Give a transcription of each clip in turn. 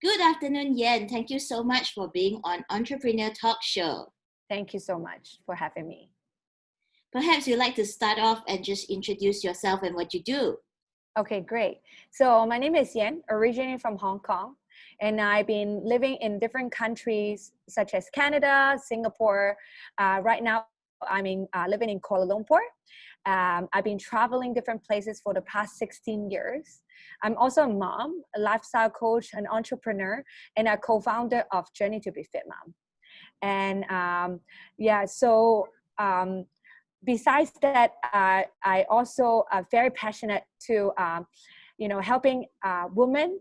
Good afternoon, Yan. Thank you so much for being on Entrepreneur Talk Show. Thank you so much for having me. Perhaps you'd like to start off and just introduce yourself and what you do. Okay, great. So my name is Yann, originally from Hong Kong, and I've been living in different countries such as Canada, Singapore. Right now, living in Kuala Lumpur. I've been traveling different places for the past 16 years. I'm also a mom, a lifestyle coach, an entrepreneur, and a co-founder of Journey to Be Fit Mom. And besides that, I also are very passionate to, helping women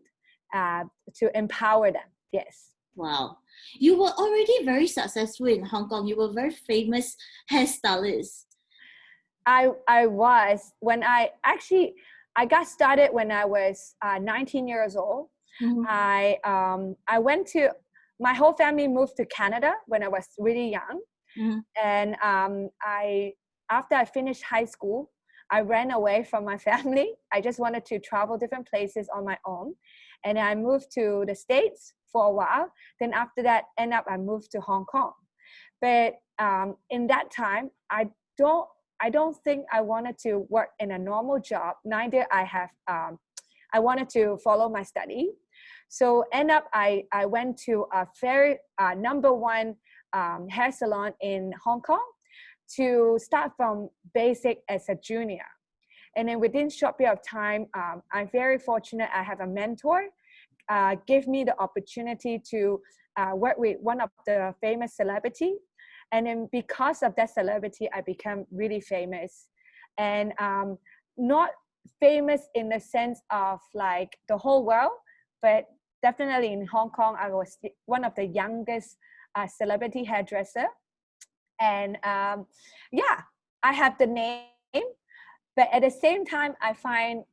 to empower them. Yes. Wow. You were already very successful in Hong Kong. You were a very famous hairstylist. I was, when I got started when I was 19 years old. Mm-hmm. I went to, my whole family moved to Canada when I was really young. Mm-hmm. And after I finished high school, I ran away from my family. I just wanted to travel different places on my own. And I moved to the States for a while. Then after that, I moved to Hong Kong. But in that time, I don't think I wanted to work in a normal job. Neither I wanted to follow my study. So I went to a very number one hair salon in Hong Kong to start from basic as a junior. And then within short period of time, I'm very fortunate. I have a mentor, give me the opportunity to work with one of the famous celebrity. And then because of that celebrity, I became really famous. And not famous in the sense of like the whole world, but definitely in Hong Kong, I was one of the youngest celebrity hairdresser. And I have the name, but at the same time, I find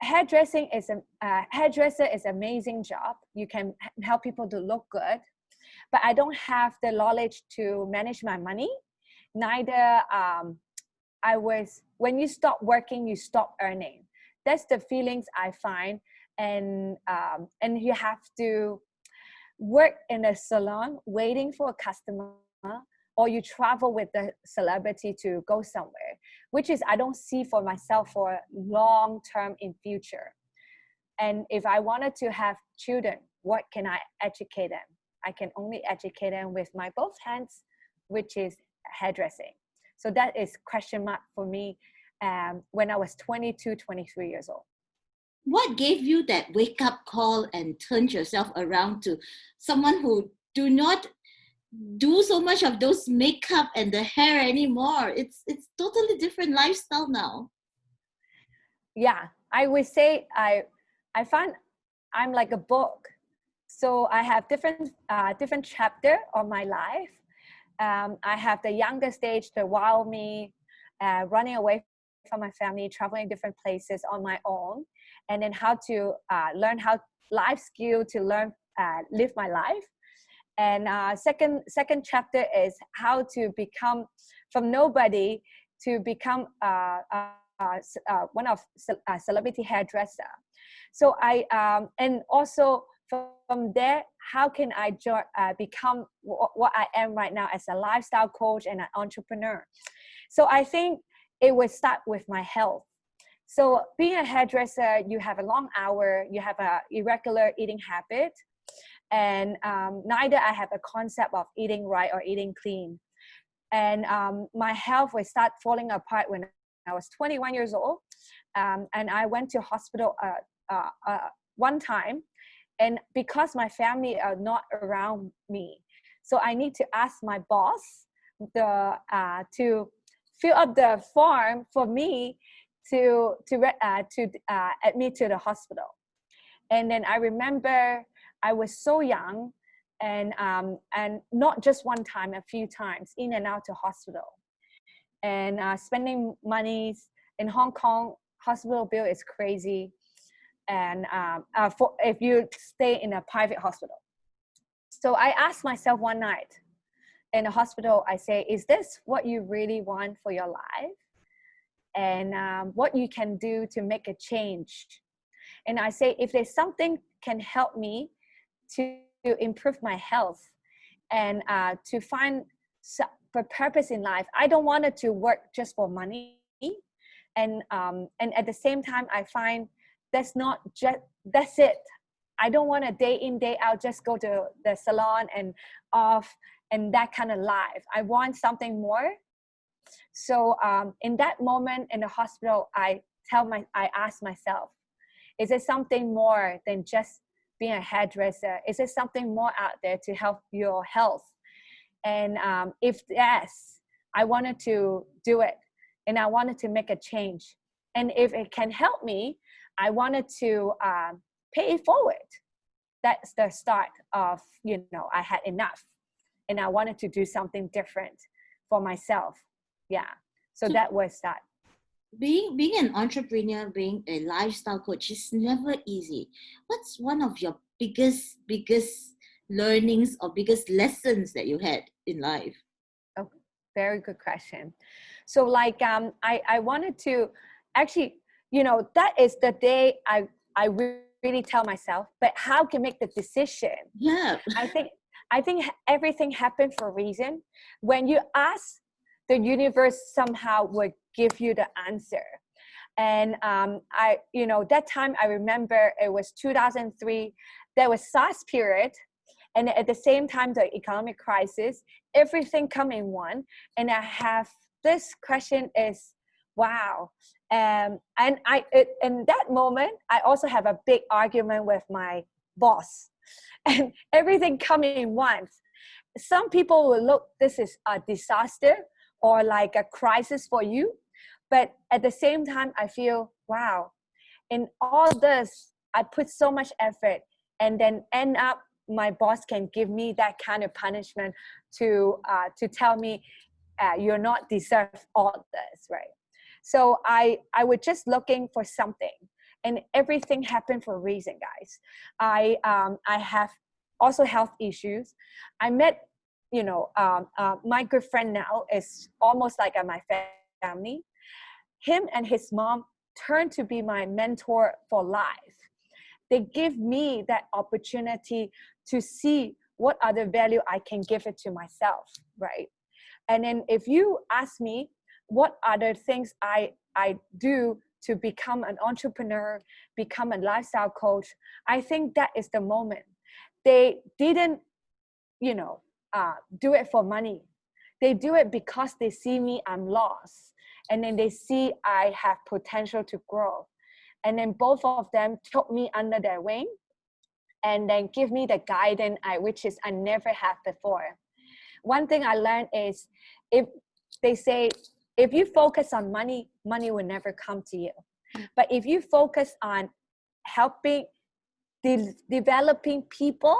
hairdresser is an amazing job. You can help people to look good, but I don't have the knowledge to manage my money. Neither when you stop working, you stop earning. That's the feelings I find, and you have to work in a salon waiting for a customer, or you travel with the celebrity to go somewhere, which is I don't see for myself for long term in future. And if I wanted to have children, what can I educate them? I can only educate them with my both hands, which is hairdressing. So that is question mark for me when I was 22, 23 years old. What gave you that wake up call and turned yourself around to someone who do not do so much of those makeup and the hair anymore? It's totally different lifestyle now. Yeah, I would say I find I'm like a book. So I have different chapter of my life. I have the younger stage, the wild me, running away from my family, traveling different places on my own, and then how to learn how life skill to learn live my life. And second chapter is how to become from nobody to become one of celebrity hairdresser. So and also from there, how can I become what I am right now as a lifestyle coach and an entrepreneur? So I think it would start with my health. So being a hairdresser, you have a long hour, you have a irregular eating habit, and neither I have a concept of eating right or eating clean. And my health would start falling apart when I was 21 years old. And I went to hospital one time, and because my family are not around me, so I need to ask my boss to fill up the form for me to admit to the hospital. And then I remember I was so young, and not just one time, a few times in and out to hospital, and spending monies in Hong Kong. Hospital bill is crazy, and for if you stay in a private hospital. So I asked myself one night in the hospital, I say, is this what you really want for your life? And what you can do to make a change? And I say, if there's something can help me to improve my health and to find a purpose in life, I don't want it to work just for money. And at the same time, I find that's it. I don't want to day in, day out just go to the salon and off and that kind of life. I want something more. So in that moment in the hospital, I ask myself, is there something more than just being a hairdresser? Is there something more out there to help your health? And if yes, I wanted to do it, and I wanted to make a change. And if it can help me, I wanted to pay it forward. That's the start of, I had enough, and I wanted to do something different for myself. Yeah. So that was that. Being an entrepreneur, being a lifestyle coach is never easy. What's one of your biggest learnings or biggest lessons that you had in life? Oh, very good question. So like I wanted to actually, that is the day I really tell myself, but how can make the decision? Yeah. I think everything happened for a reason. When you ask, the universe somehow would give you the answer. And that time I remember it was 2003. There was SARS period, and at the same time the economic crisis. Everything come in one, and I have this question is, wow. And in that moment, I also have a big argument with my boss, and everything come in once. Some people will look, this is a disaster or like a crisis for you. But at the same time, I feel, wow, in all this, I put so much effort, and then end up my boss can give me that kind of punishment to tell me you're not deserve all this, right? So I was just looking for something, and everything happened for a reason, guys. I have also health issues. I met my good friend now is almost like my family. Him and his mom turned to be my mentor for life. They give me that opportunity to see what other value I can give it to myself, right? And then if you ask me what other things I do to become an entrepreneur, become a lifestyle coach, I think that is the moment. They didn't, do it for money. They do it because they see me, I'm lost. And then they see I have potential to grow. And then both of them took me under their wing and then give me the guidance which is I never had before. One thing I learned is, if they say, if you focus on money, money will never come to you. But if you focus on helping, developing people,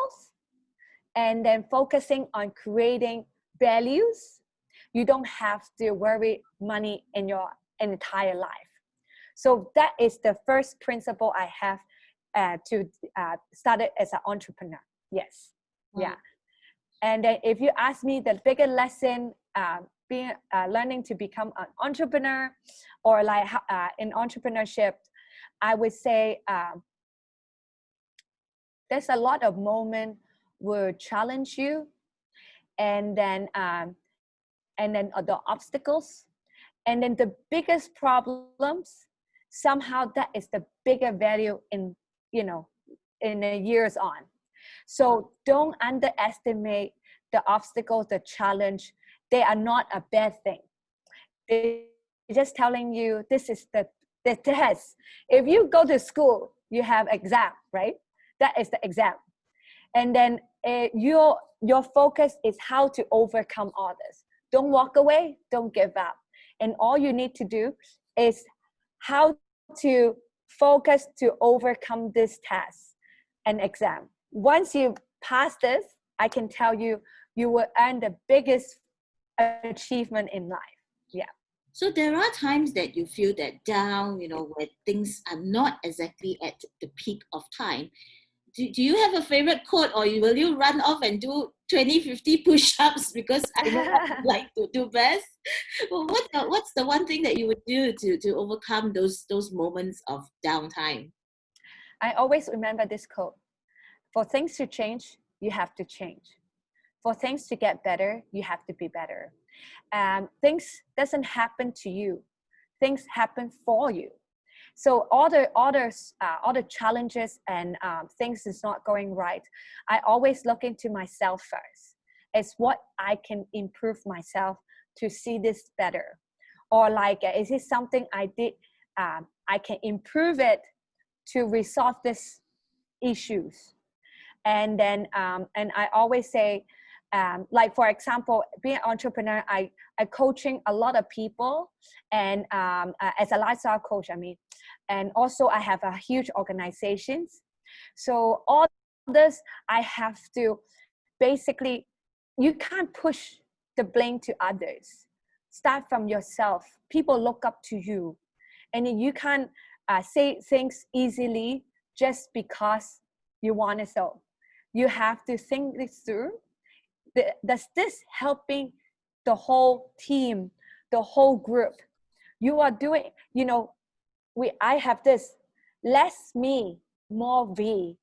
and then focusing on creating values, you don't have to worry money in your entire life. So that is the first principle I have to start it as an entrepreneur. Yes. Wow. Yeah. And then if you ask me the bigger lesson, being learning to become an entrepreneur or like in entrepreneurship, I would say there's a lot of moments will challenge you, and then the obstacles, and then the biggest problems, somehow that is the bigger value in the years on. So don't underestimate the obstacles, the challenge. They are not a bad thing. They're just telling you this is the test. If you go to school, you have exam, right? That is the exam. And then your focus is how to overcome all this. Don't walk away, don't give up. And all you need to do is how to focus to overcome this test and exam. Once you pass this, I can tell you, you will earn the biggest achievement in life. Yeah. So there are times that you feel that down, where things are not exactly at the peak of time. Do you have a favorite quote, or will you run off and do 20, 50 push-ups because I know what you like to do best? Well, what's the one thing that you would do to overcome those moments of downtime? I always remember this quote: for things to change, you have to change. For things to get better, you have to be better. Things doesn't happen to you. Things happen for you. So all the challenges and things is not going right, I always look into myself first. It's what I can improve myself to see this better, or like is it something I did I can improve it to resolve this issues. And then and I always say, like for example, being an entrepreneur, I coaching a lot of people, and as a lifestyle coach, I mean, and also I have a huge organizations. So all this I have to basically, you can't push the blame to others. Start from yourself. People look up to you, and then you can't say things easily just because you want it. So you have to think this through. Does this helping the whole team, the whole group? You are doing, you know, I have this less me, more we,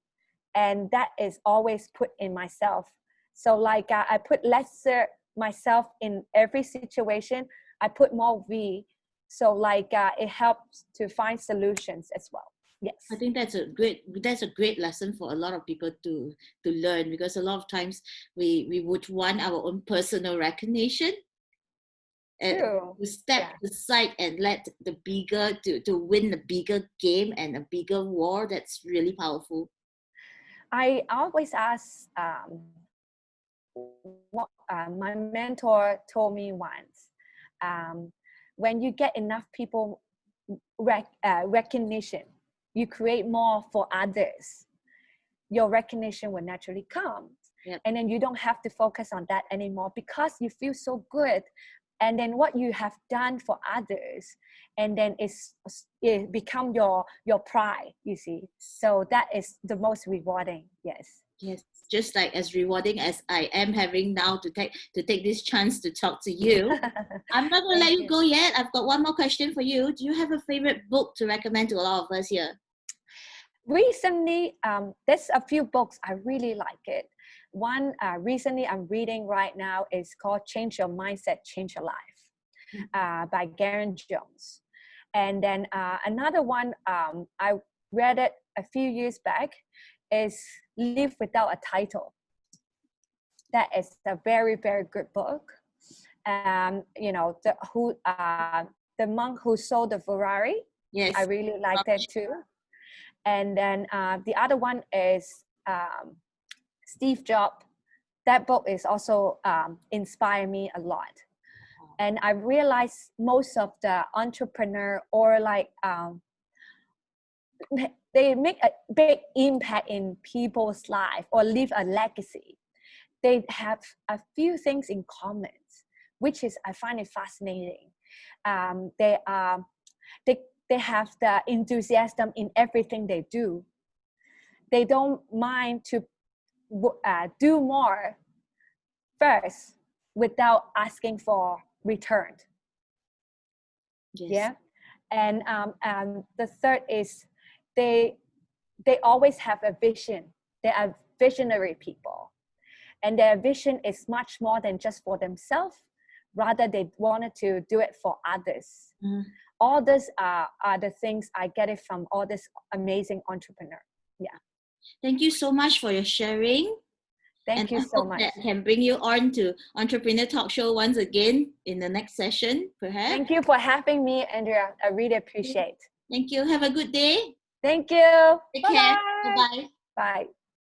and that is always put in myself. So like I put lesser myself in every situation. I put more we. So like it helps to find solutions as well. Yes. I think that's a great lesson for a lot of people to learn, because a lot of times we would want our own personal recognition, and True. to step Yeah. aside and let the bigger to win the bigger game and a bigger war. That's really powerful. I always ask what my mentor told me once. When you get enough people recognition, you create more for others, your recognition will naturally come. Yep. And then you don't have to focus on that anymore because you feel so good. And then what you have done for others, and then it become your pride, you see. So that is the most rewarding. Yes. Yes, just like as rewarding as I am having now to take this chance to talk to you. I'm not going to let you go yet. I've got one more question for you. Do you have a favorite book to recommend to a lot of us here? Recently, there's a few books I really like it. One recently I'm reading right now is called Change Your Mindset, Change Your Life by Garen Jones. And then another one I read it a few years back is Live Without a Title. That is a very, very good book. You know, the monk who sold the Ferrari. Yes. I really like that too. And then the other one is Steve Jobs. That book is also inspired me a lot. And I realized most of the entrepreneur or like they make a big impact in people's life or leave a legacy. They have a few things in common, which is I find it fascinating. They have the enthusiasm in everything they do. They don't mind to do more first without asking for return. Yes. Yeah. And the third is they always have a vision. They are visionary people, and their vision is much more than just for themselves. Rather, they wanted to do it for others. All this are the things I get it from all this amazing entrepreneur. Yeah. Thank you so much for your sharing. Thank you so much. That can bring you on to Entrepreneur Talk Show once again in the next session, perhaps. Thank you for having me, Andrea. I really appreciate. Thank you. Have a good day. Thank you. Take care. Bye-bye. Bye.